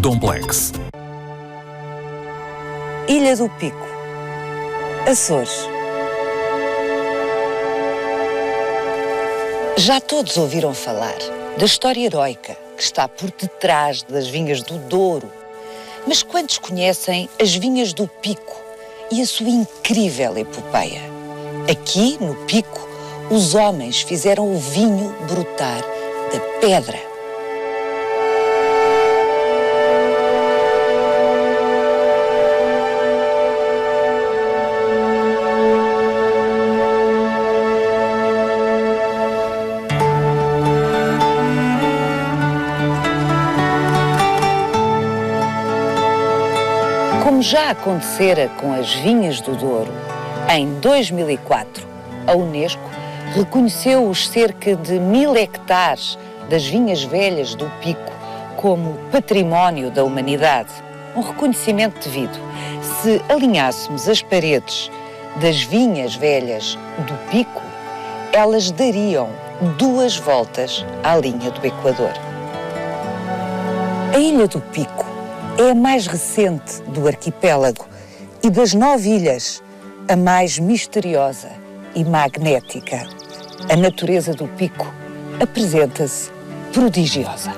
Domplex. Ilha do Pico, Açores. Já todos ouviram falar da história heroica que está por detrás das vinhas do Douro. Mas quantos conhecem as vinhas do Pico e a sua incrível epopeia? Aqui, no Pico, os homens fizeram o vinho brotar da pedra. Como já acontecera com as vinhas do Douro, em 2004, a Unesco reconheceu os cerca de 1000 hectares das vinhas velhas do Pico como património da humanidade. Um reconhecimento devido. Se alinhássemos as paredes das vinhas velhas do Pico, elas dariam 2 voltas à linha do Equador. A Ilha do Pico é a mais recente do arquipélago e das 9 ilhas, a mais misteriosa e magnética. A natureza do Pico apresenta-se prodigiosa.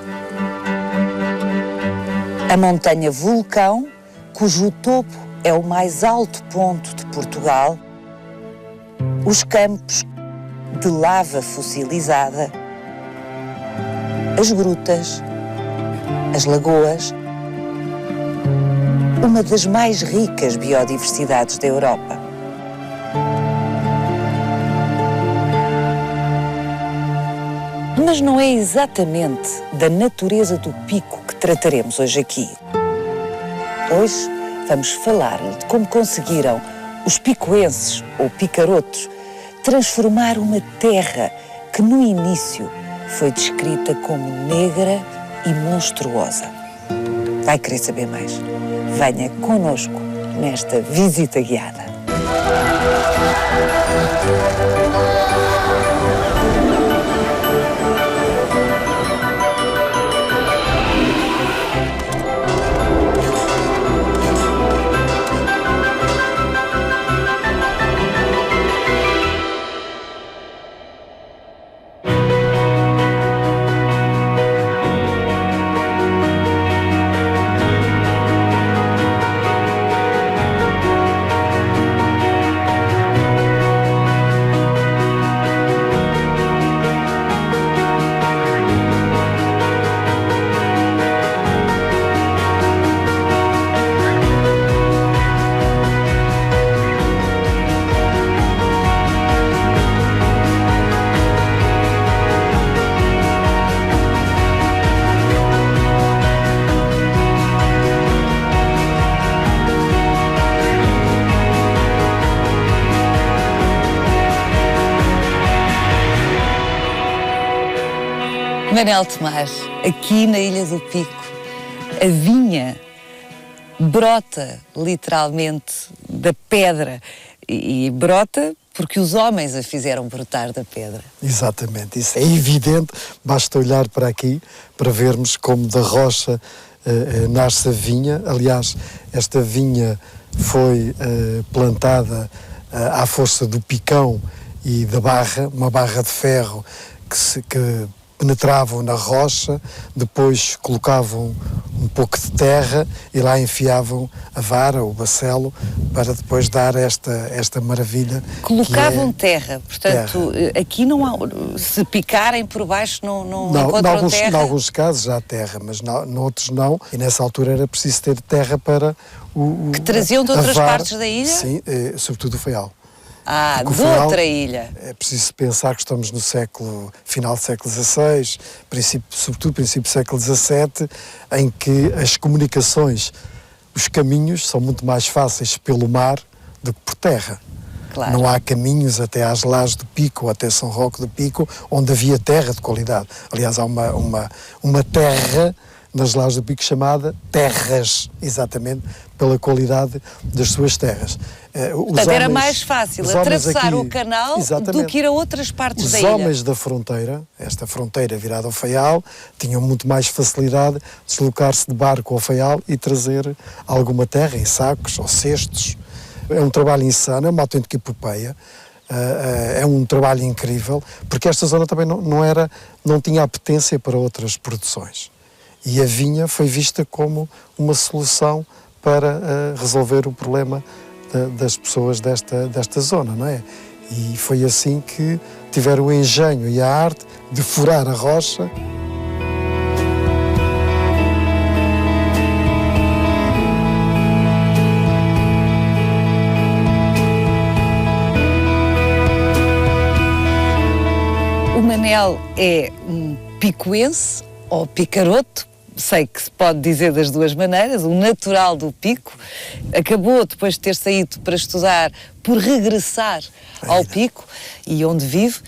A montanha Vulcão, cujo topo é o mais alto ponto de Portugal, os campos de lava fossilizada, as grutas, as lagoas, uma das mais ricas biodiversidades da Europa. Mas não é exatamente da natureza do Pico que trataremos hoje aqui. Hoje vamos falar-lhe de como conseguiram os picoenses, ou picarotos, transformar uma terra que no início foi descrita como negra e monstruosa. Vai querer saber mais? Venha connosco nesta visita guiada. Manel Tomás, aqui na Ilha do Pico, a vinha brota literalmente da pedra e brota porque os homens a fizeram brotar da pedra. Exatamente, isso é evidente, basta olhar para aqui para vermos como da rocha nasce a vinha. Aliás, esta vinha foi plantada à força do picão e da barra, uma barra de ferro que penetravam na rocha, depois colocavam um pouco de terra e lá enfiavam a vara, o bacelo, para depois dar esta maravilha. Colocavam terra, portanto, terra. Aqui não há, se picarem por baixo não encontram terra? Em alguns casos há terra, mas noutros não, e nessa altura era preciso ter terra para que traziam de outras partes da ilha? Sim, sobretudo o faial. De outra ilha. É preciso pensar que estamos no final do século XVI, sobretudo princípio do século XVII, em que as comunicações, os caminhos são muito mais fáceis pelo mar do que por terra. Claro. Não há caminhos até às Lajes do Pico ou até São Roque do Pico onde havia terra de qualidade. Aliás, há uma terra nas Lajes do Pico, chamada terras, exatamente pela qualidade das suas terras. Portanto, era mais fácil atravessar o canal do que ir a outras partes da ilha. Os homens da fronteira, esta fronteira virada ao Faial, tinham muito mais facilidade de deslocar-se de barco ao Faial e trazer alguma terra em sacos ou cestos. É um trabalho insano, é uma autêntica epopeia. É um trabalho incrível, porque esta zona também não tinha apetência para outras produções. E a vinha foi vista como uma solução para resolver o problema das pessoas desta zona, não é? E foi assim que tiveram o engenho e a arte de furar a rocha. O Manel é um picoense ou picaroto, sei que se pode dizer das duas maneiras, um natural do Pico, acabou depois de ter saído para estudar por regressar ao Pico e onde vive,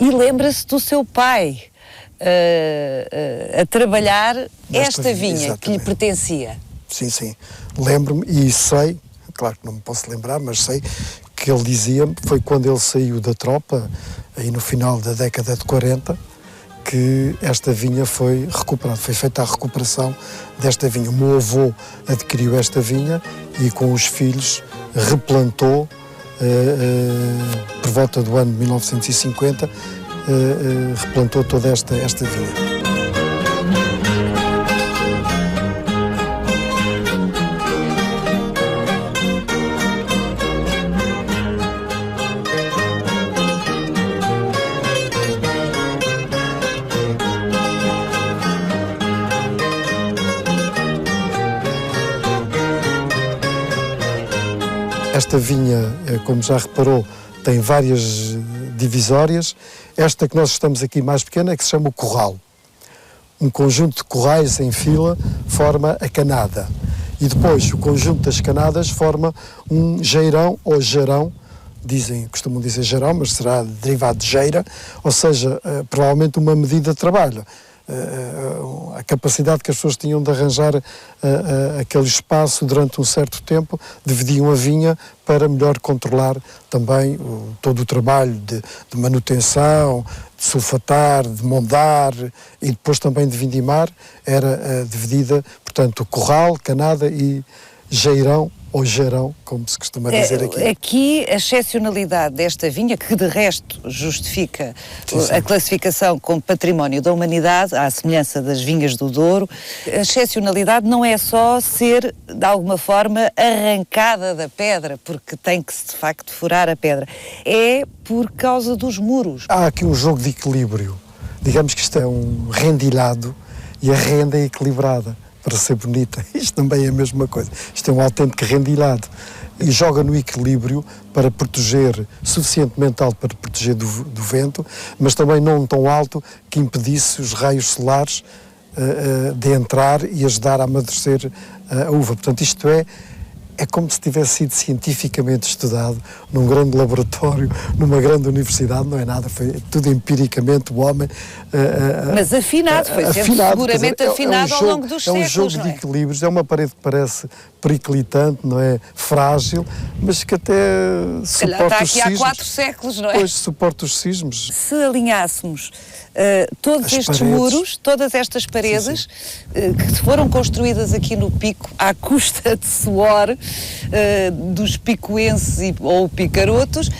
e lembra-se do seu pai a trabalhar esta vinha, exatamente, que lhe pertencia. Sim, sim, lembro-me e sei, claro que não me posso lembrar, mas sei que ele dizia-me, foi quando ele saiu da tropa, aí no final da década de 40, que esta vinha foi recuperada, foi feita a recuperação desta vinha. O meu avô adquiriu esta vinha e com os filhos replantou, por volta do ano de 1950, replantou toda esta vinha. Esta vinha, como já reparou, tem várias divisórias. Esta que nós estamos aqui mais pequena é que se chama o corral. Um conjunto de corrais em fila forma a canada. E depois o conjunto das canadas forma um jeirão ou jarão. Costumam dizer jarão, mas será derivado de jeira, ou seja, provavelmente uma medida de trabalho. A capacidade que as pessoas tinham de arranjar aquele espaço durante um certo tempo, dividiam a vinha para melhor controlar também todo o trabalho de manutenção, de sulfatar, de moldar e depois também de vindimar, era dividida, portanto, corral, canada e jeirão ou jarão, como se costuma dizer aqui. Aqui a excepcionalidade desta vinha, que de resto justifica a classificação como património da humanidade, à semelhança das vinhas do Douro, a excepcionalidade não é só ser, de alguma forma, arrancada da pedra, porque tem que de facto furar a pedra, é por causa dos muros. Há aqui um jogo de equilíbrio. Digamos que isto é um rendilhado e a renda é equilibrada. Para ser bonita, isto também é a mesma coisa. Isto é um autêntico rendilhado. E joga no equilíbrio para proteger, suficientemente alto para proteger do vento, mas também não tão alto que impedisse os raios solares de entrar e ajudar a amadurecer a uva. Portanto, isto é como se tivesse sido cientificamente estudado num grande laboratório, numa grande universidade, não é nada, foi tudo empiricamente o homem... Mas afinado, foi seguramente afinado ao longo dos séculos, é um jogo de equilíbrios, é uma parede que parece periclitante, não é? Frágil, mas que até suporta os sismos. Está aqui há 4 séculos, não é? Pois, suporta os sismos. Se alinhássemos todos estes muros, todas estas paredes, que foram construídas aqui no Pico à custa de suor dos picoenses ou picarotos,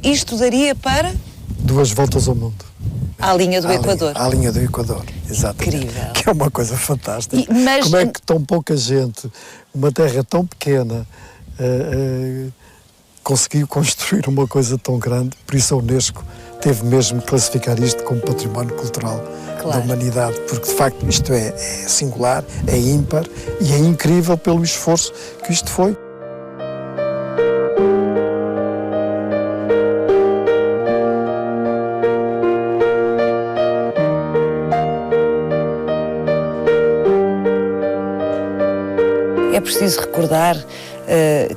isto daria para... 2 voltas ao mundo. À linha do Equador. À linha do Equador, exatamente. Incrível. Que é uma coisa fantástica. Como é que tão pouca gente, uma terra tão pequena, conseguiu construir uma coisa tão grande? Por isso a Unesco teve mesmo que classificar isto como património cultural da humanidade, porque de facto isto é singular, é ímpar e é incrível pelo esforço que isto foi. É preciso recordar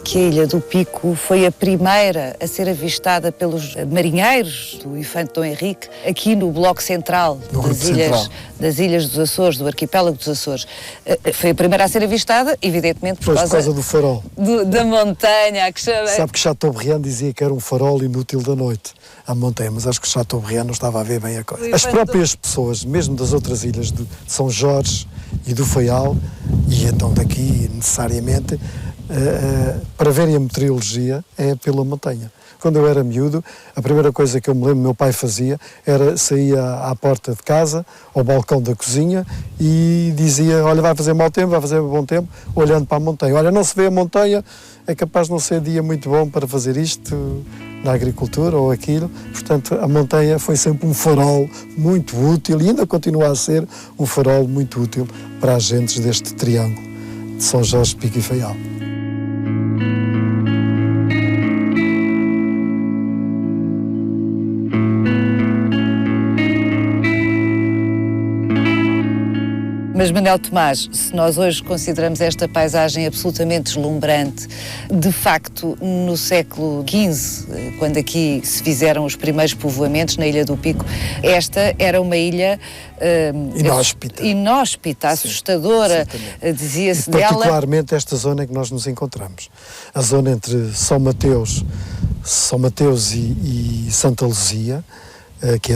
que a Ilha do Pico foi a primeira a ser avistada pelos marinheiros do Infante Dom Henrique, aqui no bloco central das ilhas dos Açores, do arquipélago dos Açores. Foi a primeira a ser avistada, evidentemente por causa do farol. Da montanha, que chama... Sabe que Chateaubriand dizia que era um farol inútil da noite à montanha, mas acho que Chateaubriand não estava a ver bem a coisa. As próprias pessoas, mesmo das outras ilhas de São Jorge e do Faial, e então daqui necessariamente, para verem a meteorologia é pela montanha. Quando eu era miúdo, a primeira coisa que eu me lembro meu pai fazia era sair à porta de casa, ao balcão da cozinha e dizia, olha, vai fazer mau tempo, vai fazer bom tempo, olhando para a montanha. Olha, não se vê a montanha, é capaz de não ser dia muito bom para fazer isto na agricultura ou aquilo. Portanto, a montanha foi sempre um farol muito útil e ainda continua a ser um farol muito útil para as gentes deste triângulo de São Jorge, Pico e Faial. Mas, Manuel Tomás, se nós hoje consideramos esta paisagem absolutamente deslumbrante, de facto, no século XV, quando aqui se fizeram os primeiros povoamentos na Ilha do Pico, esta era uma ilha inóspita, assustadora, dizia-se dela. Particularmente esta zona em que nós nos encontramos. A zona entre São Mateus e Santa Luzia, que é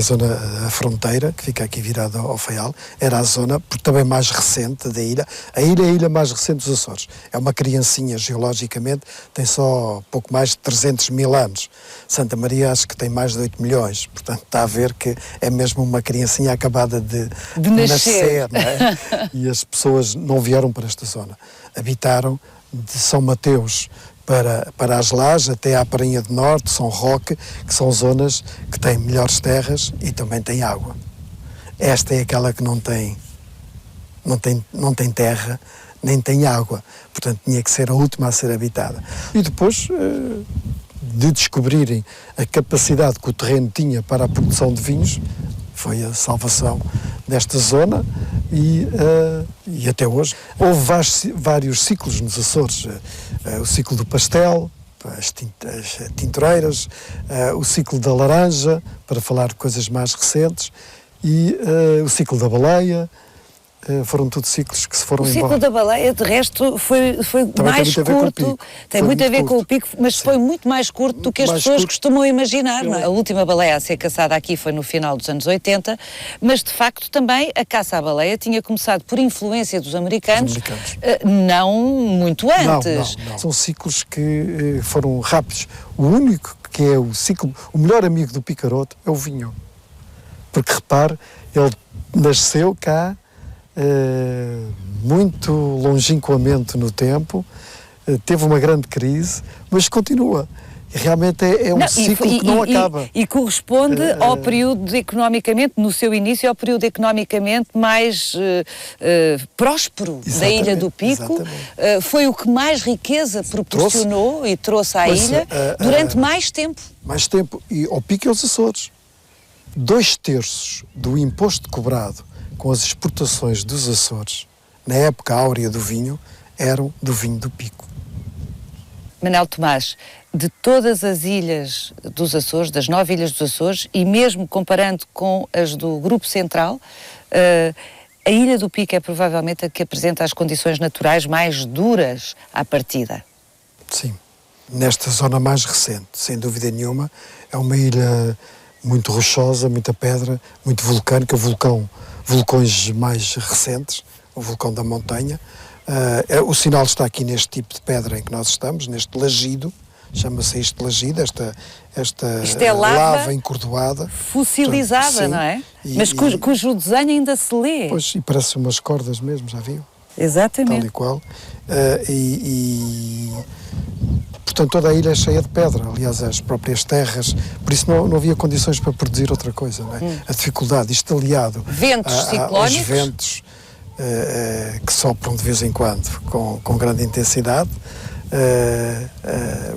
a fronteira, que fica aqui virada ao Faial, era a zona, porque também mais recente da ilha. A ilha é a ilha mais recente dos Açores. É uma criancinha, geologicamente, tem só pouco mais de 300 mil anos. Santa Maria acho que tem mais de 8 milhões, portanto está a ver que é mesmo uma criancinha acabada de nascer, não é? E as pessoas não vieram para esta zona. Habitaram de São Mateus para as Lajes, até à Prainha do Norte, São Roque, que são zonas que têm melhores terras e também têm água. Esta é aquela que não tem terra, nem tem água. Portanto, tinha que ser a última a ser habitada. E depois de descobrirem a capacidade que o terreno tinha para a produção de vinhos, foi a salvação desta zona e até hoje. Houve vários ciclos nos Açores. O ciclo do pastel, as tintureiras, o ciclo da laranja, para falar de coisas mais recentes, e o ciclo da baleia. Foram tudo ciclos que se foram embora. O ciclo da baleia, de resto, foi mais curto. Tem muito a ver com o pico, mas sim, foi muito mais curto do que as pessoas costumam imaginar. Não é? A última baleia a ser caçada aqui foi no final dos anos 80, mas de facto também a caça à baleia tinha começado por influência dos americanos. Não muito antes. Não. São ciclos que foram rápidos. O único que é o ciclo, o melhor amigo do picaroto é o vinho. Porque repare, ele nasceu cá muito longínquamente no tempo, teve uma grande crise, mas continua. E realmente é um ciclo que não acaba. E corresponde ao período economicamente, no seu início, ao período economicamente mais próspero da Ilha do Pico. Foi o que mais riqueza proporcionou e trouxe à ilha durante mais tempo. Mais tempo. E ao Pico e aos Açores. 2/3 do imposto cobrado com as exportações dos Açores, na época áurea do vinho, eram do vinho do Pico. Manuel Tomás, de todas as ilhas dos Açores, das 9 ilhas dos Açores, e mesmo comparando com as do Grupo Central, a Ilha do Pico é provavelmente a que apresenta as condições naturais mais duras à partida. Sim, nesta zona mais recente, sem dúvida nenhuma, é uma ilha muito rochosa, muita pedra, muito vulcânica, vulcões mais recentes, o vulcão da montanha. O sinal está aqui neste tipo de pedra em que nós estamos, neste lagido, chama-se isto lagido, esta é lava encordoada. Fossilizada, portanto, sim, não é? Mas cujo desenho ainda se lê. Pois, e parece umas cordas mesmo, já viu? Exatamente. Tal e qual. Portanto, toda a ilha é cheia de pedra, aliás, as próprias terras, por isso não havia condições para produzir outra coisa, não é? A dificuldade, isto aliado aos ventos que sopram de vez em quando com grande intensidade,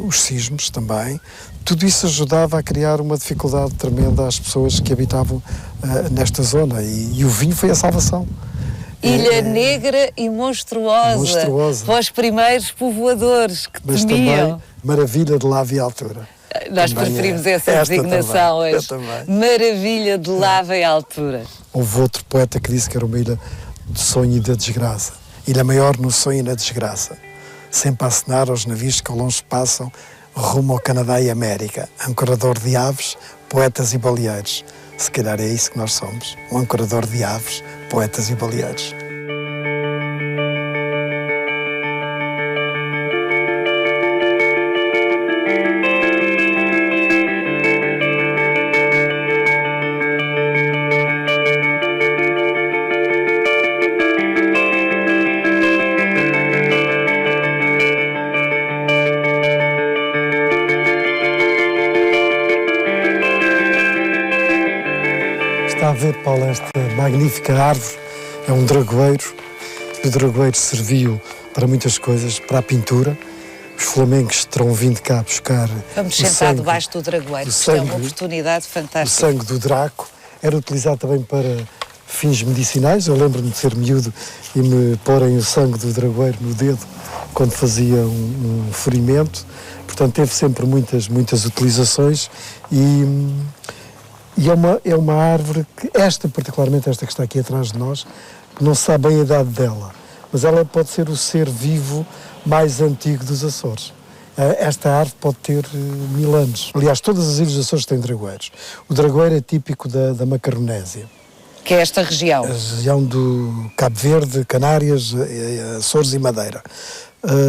os sismos também, tudo isso ajudava a criar uma dificuldade tremenda às pessoas que habitavam nesta zona e o vinho foi a salvação. Ilha negra e monstruosa. Para os primeiros povoadores que mas temiam. Também maravilha de lava e altura. Nós Também preferimos essa designação hoje. Maravilha de lava e altura. Houve outro poeta que disse que era uma ilha do sonho e da desgraça. Ilha maior no sonho e na desgraça. Sempre a acenar aos navios que ao longe passam, rumo ao Canadá e América. Ancorador de aves, poetas e baleeiros. Se calhar é isso que nós somos. Um ancorador de aves, poetas e baleeiros. Está a ver, Paulo, esta magnífica árvore, é um dragoeiro. O dragoeiro serviu para muitas coisas, para a pintura. Os flamengos terão vindo cá buscar Vamos sentar debaixo do dragoeiro, isto é uma oportunidade fantástica. O sangue do Draco era utilizado também para fins medicinais. Eu lembro-me de ser miúdo e me porem o sangue do dragoeiro no dedo quando fazia um ferimento. Portanto, teve sempre muitas utilizações e é uma árvore que, particularmente esta que está aqui atrás de nós, que não se sabe bem a idade dela, mas ela pode ser o ser vivo mais antigo dos Açores. Esta árvore pode ter 1000 anos. Aliás, todas as ilhas dos Açores têm dragoeiros. O dragoeiro é típico da Macaronésia. Que é esta região? A região do Cabo Verde, Canárias, Açores e Madeira.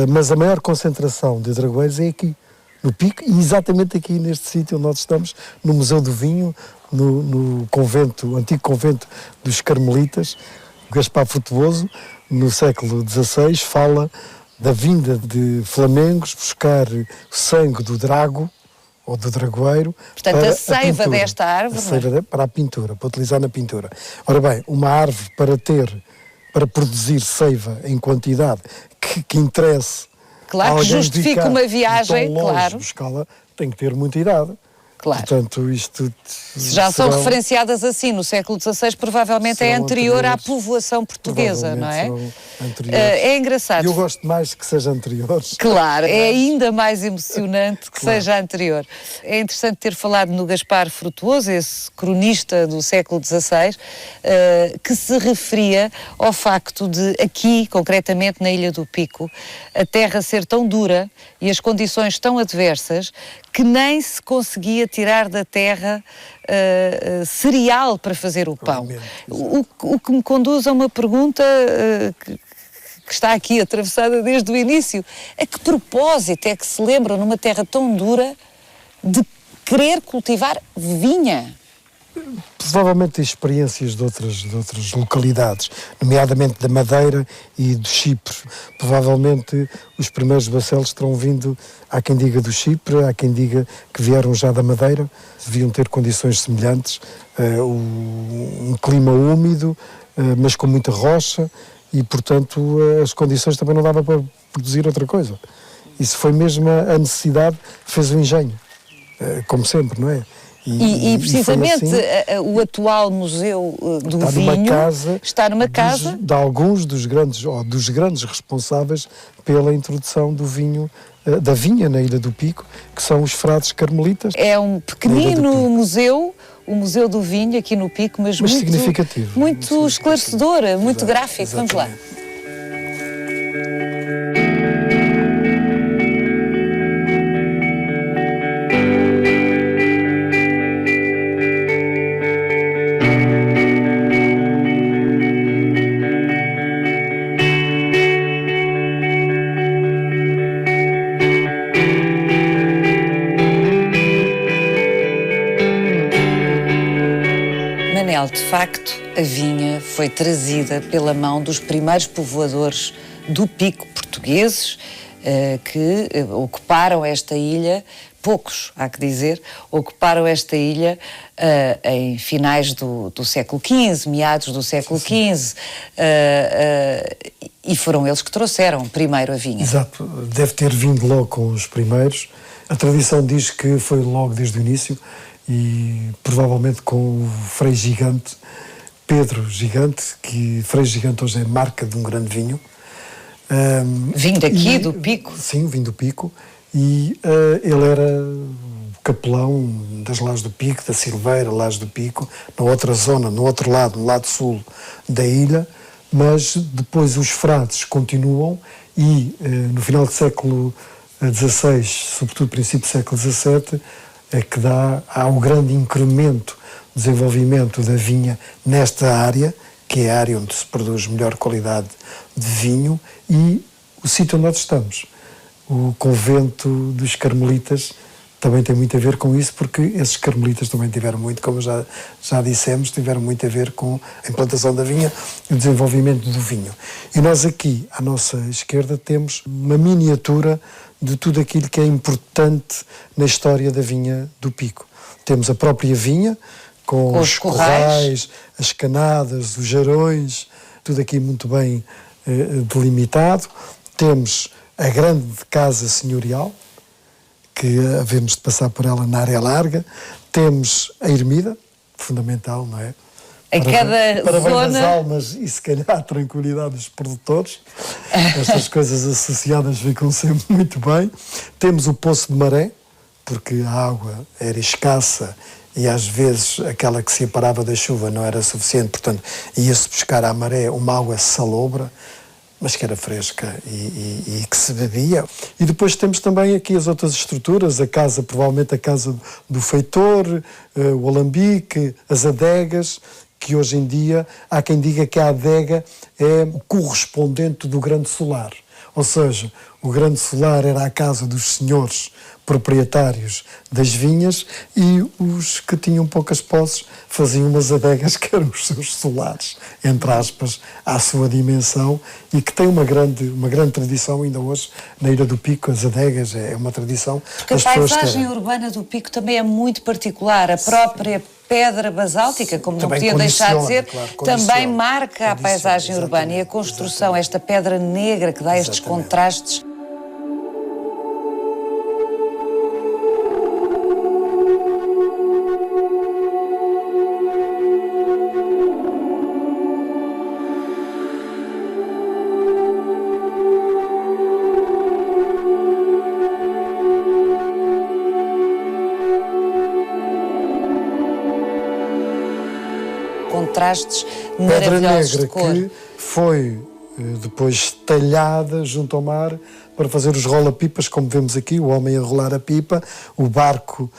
Mas a maior concentração de dragoeiros é aqui, no Pico, e exatamente aqui neste sítio onde nós estamos, no Museu do Vinho, no convento, antigo convento dos Carmelitas. Gaspar Frutuoso, no século XVI, fala da vinda de flamengos buscar o sangue do drago, ou do dragoeiro. Portanto, a seiva desta árvore. A seiva para a pintura, para utilizar na pintura. Ora bem, uma árvore para produzir seiva em quantidade que interesse. Claro, que justifique uma viagem, claro. Buscá-la, tem que ter muita idade. Claro. Portanto, isto... Se já são referenciadas assim no século XVI, provavelmente é anterior à povoação portuguesa, não é? É engraçado. Eu gosto mais que seja anteriores. Claro, é ainda mais emocionante que seja anterior. É interessante ter falado no Gaspar Frutuoso, esse cronista do século XVI, que se referia ao facto de aqui, concretamente na Ilha do Pico, a terra ser tão dura e as condições tão adversas que nem se conseguia tirar da terra cereal para fazer o pão. O que me conduz a uma pergunta que está aqui atravessada desde o início. A que propósito é que se lembram, numa terra tão dura, de querer cultivar vinha? Provavelmente experiências de outras localidades, nomeadamente da Madeira e do Chipre. Provavelmente os primeiros bacelos terão vindo, há quem diga do Chipre, há quem diga que vieram já da Madeira, deviam ter condições semelhantes, um clima úmido, mas com muita rocha, e portanto as condições também não davam para produzir outra coisa. Isso foi mesmo a necessidade que fez o engenho, como sempre, não é? E precisamente assim, o atual Museu do Vinho está numa casa de alguns dos grandes responsáveis pela introdução do vinho, da vinha na Ilha do Pico, que são os frades carmelitas. É um pequenino museu, o Museu do Vinho aqui no Pico, mas muito significativo. Muito esclarecedor, muito gráfico. Exatamente. Vamos lá. De facto, a vinha foi trazida pela mão dos primeiros povoadores do Pico portugueses que ocuparam esta ilha, poucos, há que dizer, ocuparam esta ilha em finais do século XV, meados do século XV, e foram eles que trouxeram primeiro a vinha. Exato, deve ter vindo logo com os primeiros. A tradição diz que foi logo desde o início, e provavelmente com o Frei Gigante, Pedro Gigante, que Frei Gigante hoje é marca de um grande vinho. Vinho daqui, do Pico? Sim, vinho do Pico. E ele era capelão das Lajes do Pico, da Silveira, Lajes do Pico, na outra zona, no outro lado, no lado sul da ilha, mas depois os frades continuam e no final do século XVI, sobretudo princípio do século XVII, é que há um grande incremento do desenvolvimento da vinha nesta área, que é a área onde se produz melhor qualidade de vinho, e o sítio onde nós estamos, o convento dos Carmelitas, também tem muito a ver com isso, porque esses carmelitas também tiveram muito, como já dissemos, tiveram muito a ver com a implantação da vinha e o desenvolvimento do vinho. E nós aqui, à nossa esquerda, temos uma miniatura de tudo aquilo que é importante na história da vinha do Pico. Temos a própria vinha, com os corrais, as canadas, os jarões, tudo aqui muito bem delimitado. Temos a grande casa senhorial, que havemos de passar por ela na área larga. Temos a ermida, fundamental, não é? Para bem das almas e, se calhar, a tranquilidade dos produtores. Estas coisas associadas ficam sempre muito bem. Temos o Poço de Maré, porque a água era escassa e, às vezes, aquela que se aparava da chuva não era suficiente, portanto, ia-se buscar à maré uma água salobra, mas que era fresca e que se bebia. E depois temos também aqui as outras estruturas, a casa, provavelmente a casa do feitor, o alambique, as adegas, que hoje em dia há quem diga que a adega é o correspondente do grande solar. Ou seja, o grande solar era a casa dos senhores proprietários das vinhas e os que tinham poucas posses faziam umas adegas que eram os seus solares, entre aspas, à sua dimensão, e que tem uma grande tradição ainda hoje na Ilha do Pico. As adegas é uma tradição. Porque a paisagem urbana do Pico também é muito particular, a própria pedra basáltica, como não podia deixar de dizer, também marca a paisagem urbana, e a construção, esta pedra negra que dá estes contrastes. Contrastes maravilhosos de cor. Que foi depois talhada junto ao mar para fazer os rola-pipas, como vemos aqui, o homem a rolar a pipa, o barco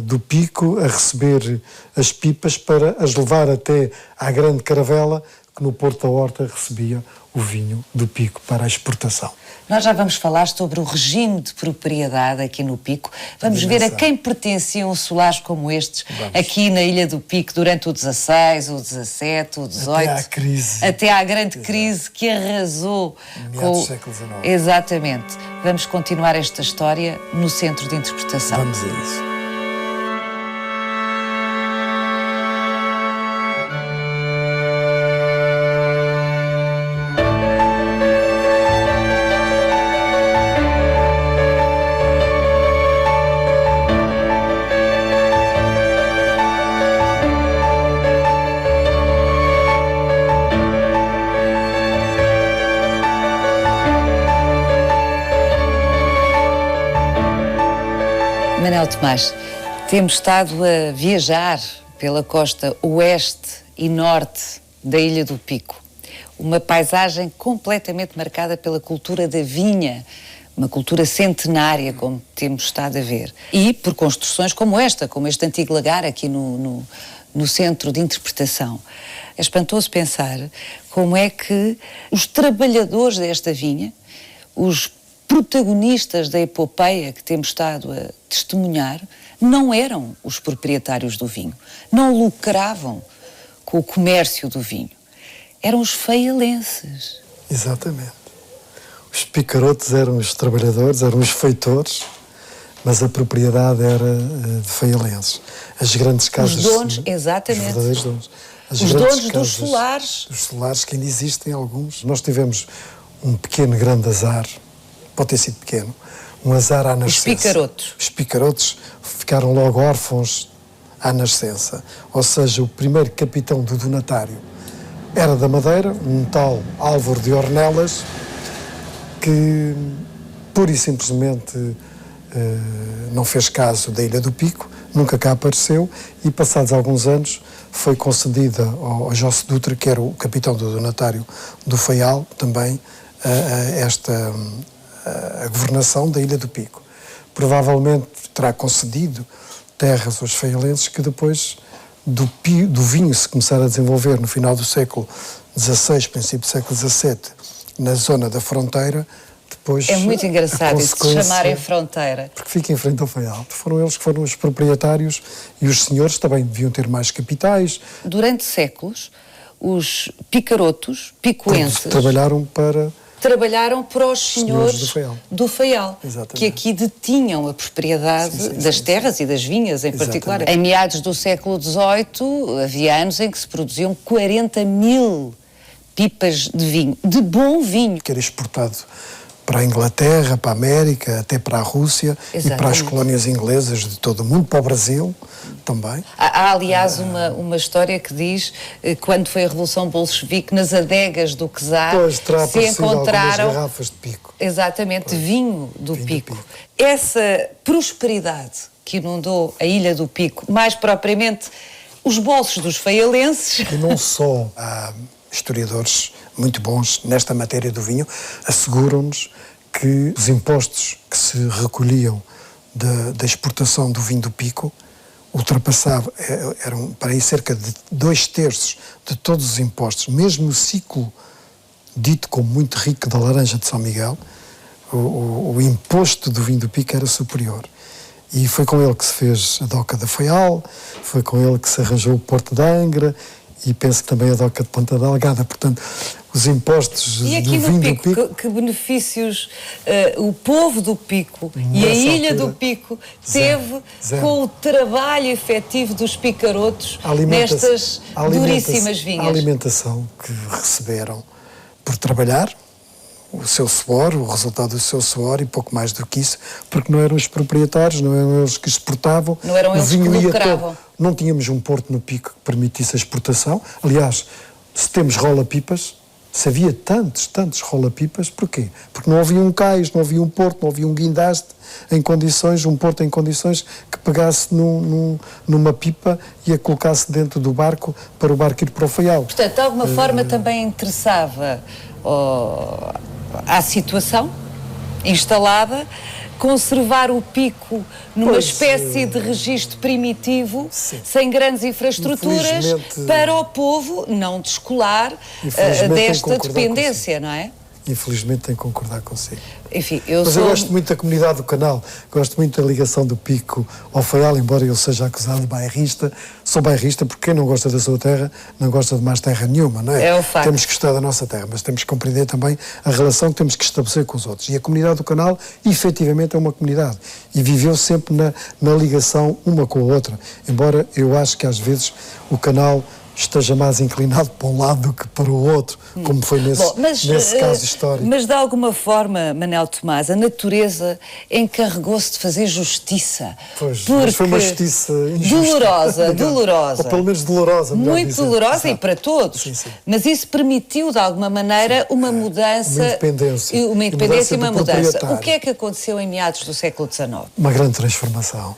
do Pico a receber as pipas para as levar até à grande caravela, que no Porto da Horta recebia o vinho do Pico para a exportação. Nós já vamos falar sobre o regime de propriedade aqui no Pico. Vamos ver a quem pertenciam solares como estes aqui na Ilha do Pico durante o XVI, o XVII, o XVIII. Até à crise. Até à grande crise que arrasou com o século XIX. Exatamente. Vamos continuar esta história no Centro de Interpretação. Vamos a isso. Manuel Tomás, temos estado a viajar pela costa oeste e norte da Ilha do Pico. Uma paisagem completamente marcada pela cultura da vinha, uma cultura centenária, como temos estado a ver. E por construções como esta, como este antigo lagar aqui no Centro de Interpretação. É espantoso pensar como é que os trabalhadores desta vinha, os protagonistas da epopeia que temos estado a testemunhar, não eram os proprietários do vinho, não lucravam com o comércio do vinho, eram os feialenses. Exatamente. Os picarotes eram os trabalhadores, eram os feitores, mas a propriedade era de feialenses. As grandes casas... Os donos, exatamente. Os verdadeiros donos. Os donos dos solares. Os solares, que ainda existem alguns. Nós tivemos um pequeno, grande azar, pode ter sido pequeno, um azar à nascença. Os picarotos. Os picarotos ficaram logo órfãos à nascença. Ou seja, o primeiro capitão do donatário era da Madeira, um tal Álvaro de Ornelas, que pura e simplesmente não fez caso da Ilha do Pico, nunca cá apareceu, e passados alguns anos foi concedida ao José Dutra, que era o capitão do donatário do Faial, também a governação da Ilha do Pico. Provavelmente terá concedido terras aos faialenses que depois do vinho se começar a desenvolver no final do século XVI, princípio do século XVII, na zona da fronteira. Depois, é muito engraçado isso de chamarem fronteira. Porque fica em frente ao Faial. Foram eles que foram os proprietários e os senhores também deviam ter mais capitais. Durante séculos, os picarotos, picuenses, trabalharam para os senhores do Faial, que aqui detinham a propriedade das terras e das vinhas em particular. Em meados do século XVIII, havia anos em que se produziam 40.000 pipas de vinho, de bom vinho. Que era exportado para a Inglaterra, para a América, até para a Rússia. Exatamente. E para as colónias inglesas de todo o mundo, para o Brasil também. Há aliás, uma história que diz que quando foi a Revolução Bolchevique, nas adegas do czar se encontraram garrafas de pico. Exatamente, vinho do Pico. Essa prosperidade que inundou a Ilha do Pico, mais propriamente os bolsos dos faialenses. E não só há historiadores muito bons nesta matéria do vinho, asseguram-nos que os impostos que se recolhiam da exportação do vinho do Pico ultrapassavam, eram para aí cerca de 2/3 de todos os impostos, mesmo o ciclo dito como muito rico da laranja de São Miguel, o imposto do vinho do Pico era superior. E foi com ele que se fez a doca da Faial, foi com ele que se arranjou o Porto de Angra, e penso que também a doca de Ponta Delgada. Portanto, os impostos do vinho do Pico... E aqui no Pico, que benefícios o povo do Pico e a Ilha do Pico teve com o trabalho efetivo dos picarotos nestas duríssimas vinhas? A alimentação que receberam por trabalhar, o seu suor, o resultado do seu suor e pouco mais do que isso, porque não eram os proprietários, não eram eles que exportavam. Não eram eles que lucravam. Não tínhamos um porto no Pico que permitisse a exportação. Aliás, se temos rola-pipas, se havia tantos rola-pipas, porquê? Porque não havia um cais, não havia um porto, não havia um guindaste em condições, um porto em condições que pegasse numa pipa e a colocasse dentro do barco para o barco ir para o Faial. Portanto, de alguma forma também interessava à situação instalada conservar o Pico numa espécie de registro primitivo, sem grandes infraestruturas, para o povo não descolar desta dependência, não é? Infelizmente tenho que concordar consigo. Enfim, eu gosto muito da comunidade do canal, gosto muito da ligação do Pico ao Faial, embora eu seja acusado de bairrista. Sou bairrista porque quem não gosta da sua terra não gosta de mais terra nenhuma, não é? É o facto. Temos que gostar da nossa terra, mas temos que compreender também a relação que temos que estabelecer com os outros. E a comunidade do canal, efetivamente, é uma comunidade. E viveu sempre na ligação uma com a outra. Embora eu acho que às vezes o canal esteja mais inclinado para um lado do que para o outro, como foi nesse caso histórico. Mas de alguma forma, Manel Tomás, a natureza encarregou-se de fazer justiça. Pois, mas foi uma justiça injusta. Dolorosa. Ou pelo menos dolorosa. Muito dolorosa e para todos. Sim. Mas isso permitiu, de alguma maneira, uma mudança. Uma independência e uma mudança. O que é que aconteceu em meados do século XIX? Uma grande transformação.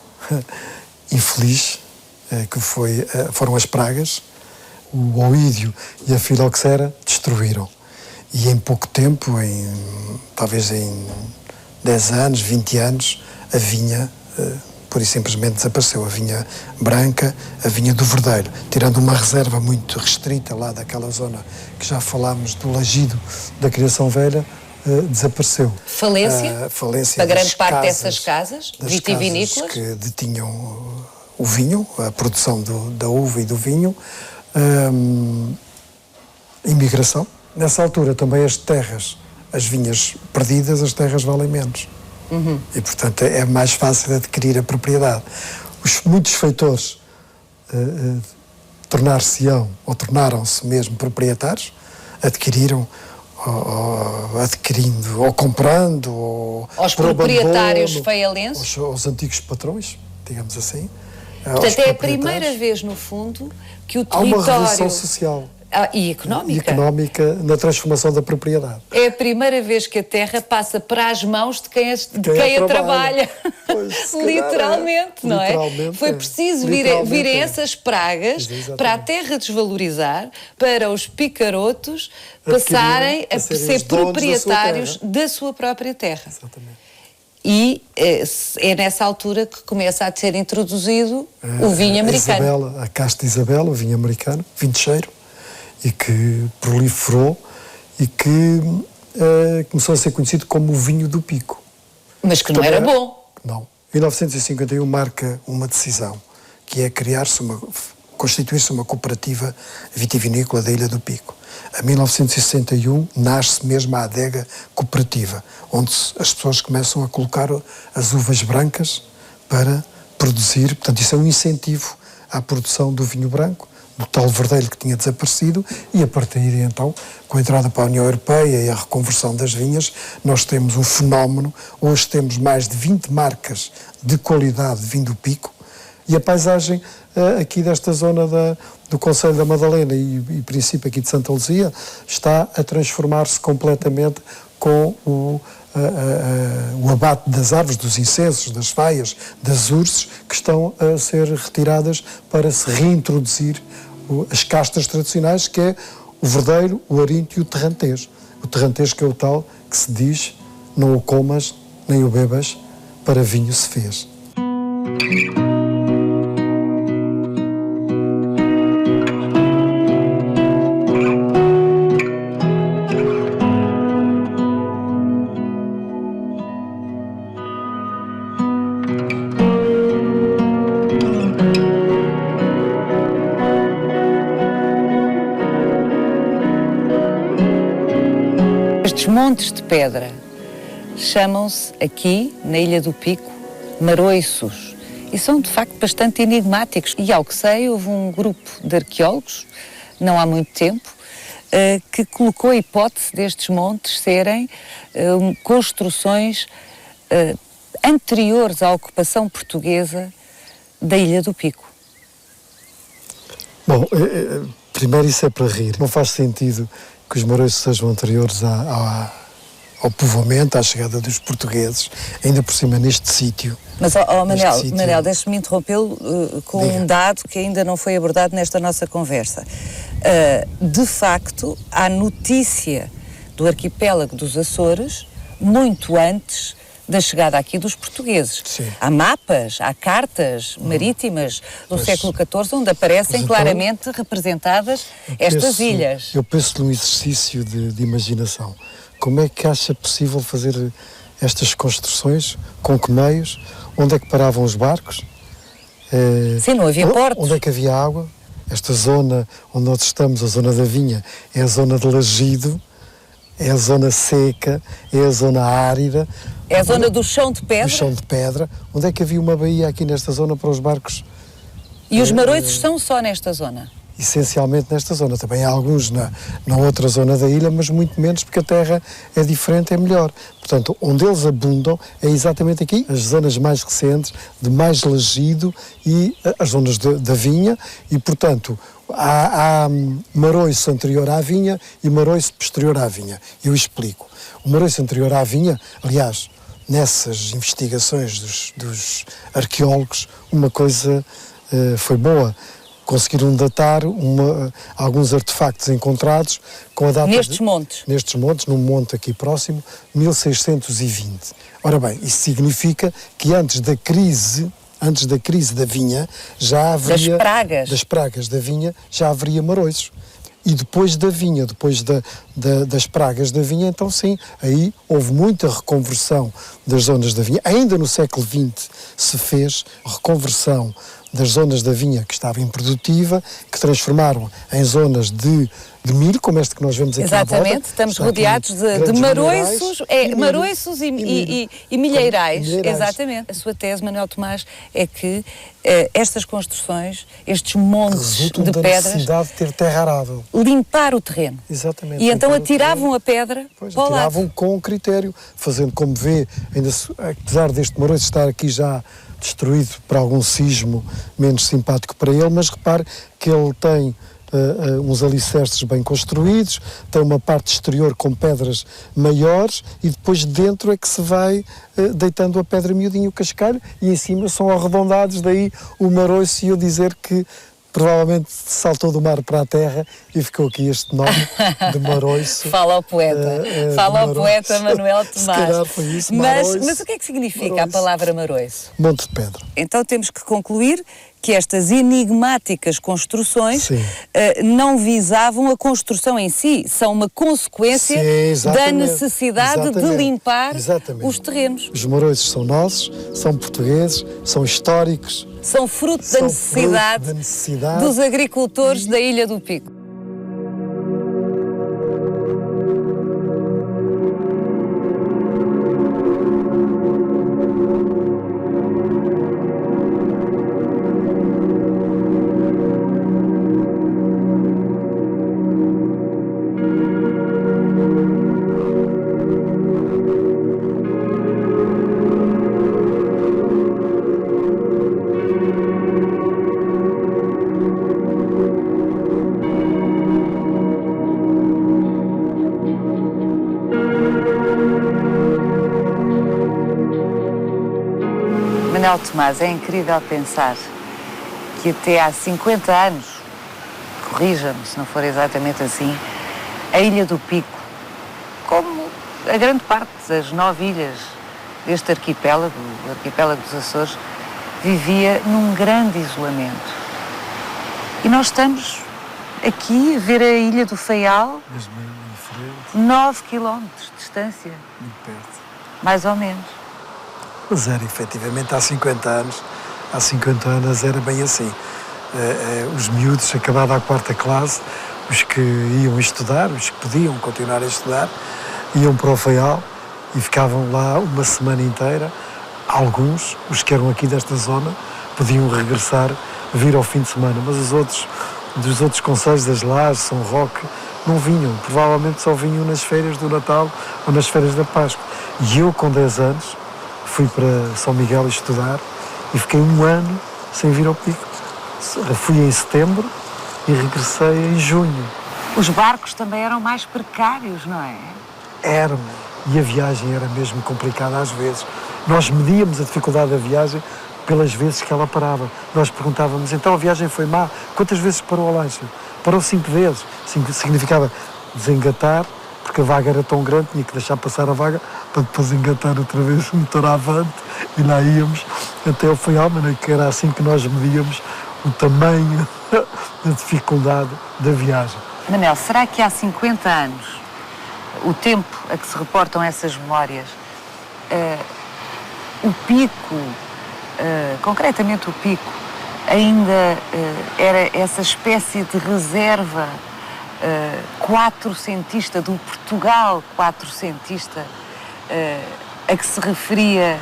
Infeliz, que foram as pragas. O oídio e a filoxera destruíram. E em pouco tempo, talvez em 10 anos, 20 anos, a vinha, pura e simplesmente desapareceu. A vinha branca, a vinha do Verdeiro, tirando uma reserva muito restrita lá daquela zona que já falámos do Lagido da Criação Velha, desapareceu. Falência? Falência para grande parte dessas casas vitivinícolas? Que detinham o vinho, a produção da uva e do vinho. Imigração. Nessa altura também as terras, as vinhas perdidas, as terras valem menos. E, portanto, é mais fácil adquirir a propriedade. Muitos feitores tornaram-se mesmo proprietários, adquirindo, ou comprando, ou aos proprietários faialenses, aos antigos patrões, digamos assim. Portanto, é a primeira vez, no fundo, que o há uma território... revolução social e económica. e económica na transformação da propriedade. É a primeira vez que a terra passa para as mãos de quem a trabalha. Pois, Literalmente, não é? Literalmente, Foi preciso virem essas pragas Exatamente. para a terra desvalorizar, para os picarotos passarem a ser proprietários da sua própria terra. Exatamente. E é nessa altura que começa a ser introduzido o vinho americano. A casta Isabela, o vinho americano, vinho de cheiro, e que proliferou e que começou a ser conhecido como o vinho do Pico. Mas que não era bom. Não. 1951 marca uma decisão, que é constituir-se uma cooperativa vitivinícola da Ilha do Pico. Em 1961 nasce mesmo a adega cooperativa, onde as pessoas começam a colocar as uvas brancas para produzir. Portanto, isso é um incentivo à produção do vinho branco, do tal verdelho que tinha desaparecido, e a partir de então, com a entrada para a União Europeia e a reconversão das vinhas, nós temos um fenómeno. Hoje temos mais de 20 marcas de qualidade de vinho do Pico, e a paisagem aqui desta zona do Concelho da Madalena e princípio aqui de Santa Luzia está a transformar-se completamente com o abate das árvores, dos incensos, das faias, das urces, que estão a ser retiradas para se reintroduzir as castas tradicionais, que é o verdeiro, o arinto e o terrantês. O terrantês, que é o tal que se diz: não o comas nem o bebas, para vinho se fez. Estes montes de pedra chamam-se aqui, na Ilha do Pico, maroiços, e são de facto bastante enigmáticos. E ao que sei, houve um grupo de arqueólogos, não há muito tempo, que colocou a hipótese destes montes serem construções anteriores à ocupação portuguesa da Ilha do Pico. Bom, primeiro isso é para rir. Não faz sentido que os maroiços sejam anteriores ao povoamento, à chegada dos portugueses, ainda por cima neste sítio. Mas, Manel, deixe-me interrompê-lo com um dado que ainda não foi abordado nesta nossa conversa. De facto, há notícia do arquipélago dos Açores muito antes da chegada aqui dos portugueses. Sim. Há mapas, há cartas marítimas do século XIV onde aparecem claramente representadas estas ilhas. Eu penso num exercício de imaginação. Como é que acha possível fazer estas construções? Com que meios? Onde é que paravam os barcos? Sim, não havia portos. Onde é que havia água? Esta zona onde nós estamos, a zona da vinha, é a zona de lajido, é a zona seca, é a zona árida. É a zona do chão de pedra. Do chão de pedra. Onde é que havia uma baía aqui nesta zona para os barcos? E os maroiços são só nesta zona? Essencialmente nesta zona. Também há alguns na outra zona da ilha, mas muito menos, porque a terra é diferente, é melhor. Portanto, onde eles abundam é exatamente aqui, as zonas mais recentes, de mais lajido, e as zonas da vinha, e portanto há maroiço anterior à vinha e maroiço posterior à vinha. Eu explico. O maroiço anterior à vinha, aliás, nessas investigações dos arqueólogos, uma coisa foi boa. Conseguiram datar alguns artefactos encontrados com a data... Nestes montes? Nestes montes, num monte aqui próximo, 1620. Ora bem, isso significa que antes da crise da vinha, já haveria... Das pragas da vinha, já haveria maroiços. E depois da vinha, depois das pragas da vinha, então sim, aí houve muita reconversão das zonas da vinha. Ainda no século XX se fez reconversão das zonas da vinha que estava improdutiva, que transformaram em zonas de milho, como este que nós vemos aqui. Exatamente, estamos rodeados de maroiços, maroiços e milheirais. Exatamente. A sua tese, Manuel Tomás, é que estas construções, estes montes de pedras... da necessidade de ter terra arável. Limpar o terreno. Exatamente. E então atiravam a pedra para o lado. Atiravam com critério, fazendo como vê, apesar deste maroiço estar aqui já destruído por algum sismo menos simpático para ele, mas repare que ele tem uns alicerces bem construídos, tem uma parte exterior com pedras maiores e depois dentro é que se vai deitando a pedra miudinha, o cascalho, e em cima são arredondados, daí o maroiço, e eu dizer que provavelmente saltou do mar para a terra e ficou aqui este nome de maroiço. Fala ao poeta, fala ao poeta Manuel Tomás. Se calhar foi isso, mas o que é que significa maroiço, a palavra maroiço? Monte de pedra. Então temos que concluir que estas enigmáticas construções não visavam a construção em si, são uma consequência da necessidade de limpar os terrenos. Os maroiços são nossos, são portugueses, são históricos. São fruto da necessidade dos agricultores da Ilha do Pico. Manuel Tomás, é incrível pensar que até há 50 anos, corrija-me se não for exatamente assim, a Ilha do Pico, como a grande parte das 9 ilhas deste arquipélago, o arquipélago dos Açores, vivia num grande isolamento. E nós estamos aqui a ver a Ilha do Faial, 9 quilómetros de distância. Muito perto. Mais ou menos. Mas era, efetivamente, há 50 anos era bem assim. Os miúdos, acabada a 4ª classe, os que iam estudar, os que podiam continuar a estudar, iam para o Faial e ficavam lá uma semana inteira. Alguns, os que eram aqui desta zona, podiam regressar, vir ao fim de semana, mas os outros, dos outros concelhos, das Lajes, São Roque, não vinham. Provavelmente só vinham nas férias do Natal ou nas férias da Páscoa. E eu, com 10 anos, fui para São Miguel estudar e fiquei um ano sem vir ao Pico. Fui em setembro e regressei em junho. Os barcos também eram mais precários, não é? Eram. E a viagem era mesmo complicada às vezes. Nós medíamos a dificuldade da viagem pelas vezes que ela parava. Nós perguntávamos, então a viagem foi má? Quantas vezes parou a lancha? Parou 5 vezes. Significava desengatar, porque a vaga era tão grande, tinha que deixar passar a vaga para depois engatar outra vez o motor avante e lá íamos até o Faial, que era assim que nós medíamos o tamanho da dificuldade da viagem. Manel, será que há 50 anos, o tempo a que se reportam essas memórias, o Pico, concretamente o Pico, ainda era essa espécie de reserva quatrocentista, do Portugal quatrocentista, a que se referia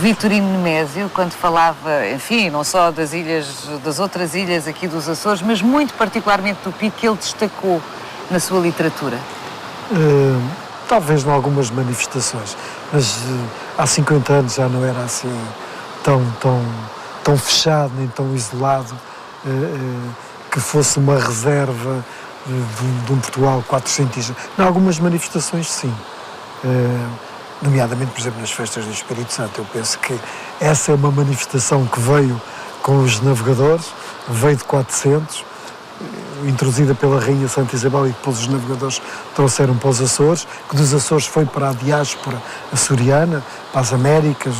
Vitorino Nemésio, quando falava, enfim, não só das ilhas, das outras ilhas aqui dos Açores, mas muito particularmente do Pico, que ele destacou na sua literatura? Talvez em algumas manifestações, mas há 50 anos já não era assim tão fechado, nem tão isolado, que fosse uma reserva de um Portugal quatrocentista. Em algumas manifestações, sim. Nomeadamente, por exemplo, nas festas do Espírito Santo. Eu penso que essa é uma manifestação que veio com os navegadores, veio de 400, introduzida pela Rainha Santa Isabel, e depois os navegadores trouxeram para os Açores, que dos Açores foi para a diáspora açoriana, para as Américas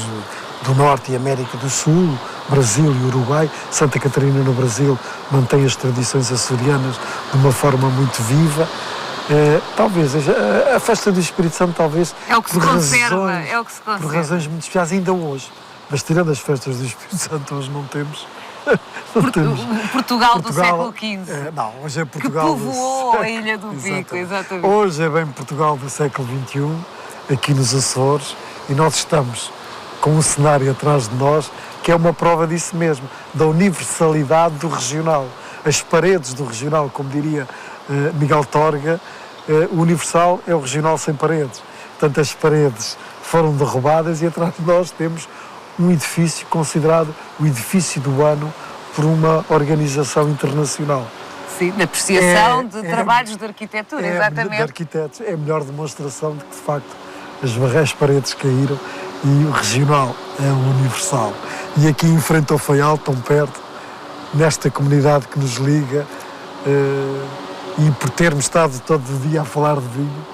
do Norte e América do Sul, Brasil e Uruguai. Santa Catarina, no Brasil, mantém as tradições açorianas de uma forma muito viva. Talvez a festa do Espírito Santo, talvez é o que se conserva, é o que se conserva. Por razões muito especiais, ainda hoje. Mas tirando as festas do Espírito Santo, hoje não temos. Portugal do século XV. Não, hoje é Portugal que povoou a Ilha do Pico, exatamente. Hoje é bem Portugal do século XXI, aqui nos Açores, e nós estamos com um cenário atrás de nós que é uma prova disso mesmo, da universalidade do regional. As paredes do regional, como diria Miguel Torga, o universal é o regional sem paredes. Portanto, as paredes foram derrubadas e atrás de nós temos um edifício considerado o edifício do ano por uma organização internacional. Sim, na apreciação de trabalhos de arquitetura, exatamente. De arquitetos, é a melhor demonstração de que, de facto, as paredes caíram e o regional é o universal. E aqui em frente ao Faial, tão perto, nesta comunidade que nos liga, e por termos estado todo o dia a falar de vinho,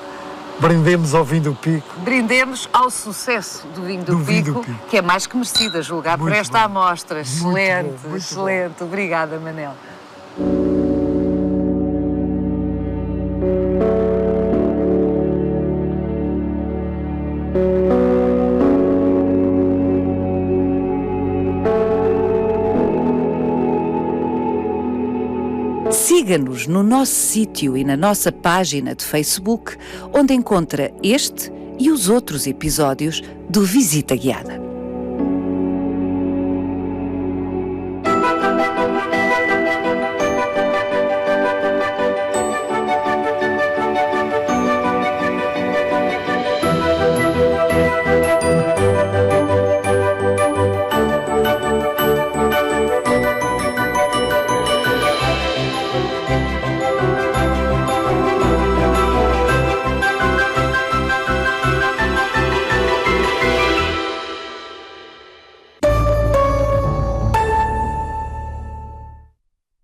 brindemos ao vinho do Pico. Brindemos ao sucesso do vinho do Pico, que é mais que merecido a julgar por esta amostra. Excelente, excelente. Obrigada, Manel. Siga-nos no nosso sítio e na nossa página de Facebook, onde encontra este e os outros episódios do Visita Guiada.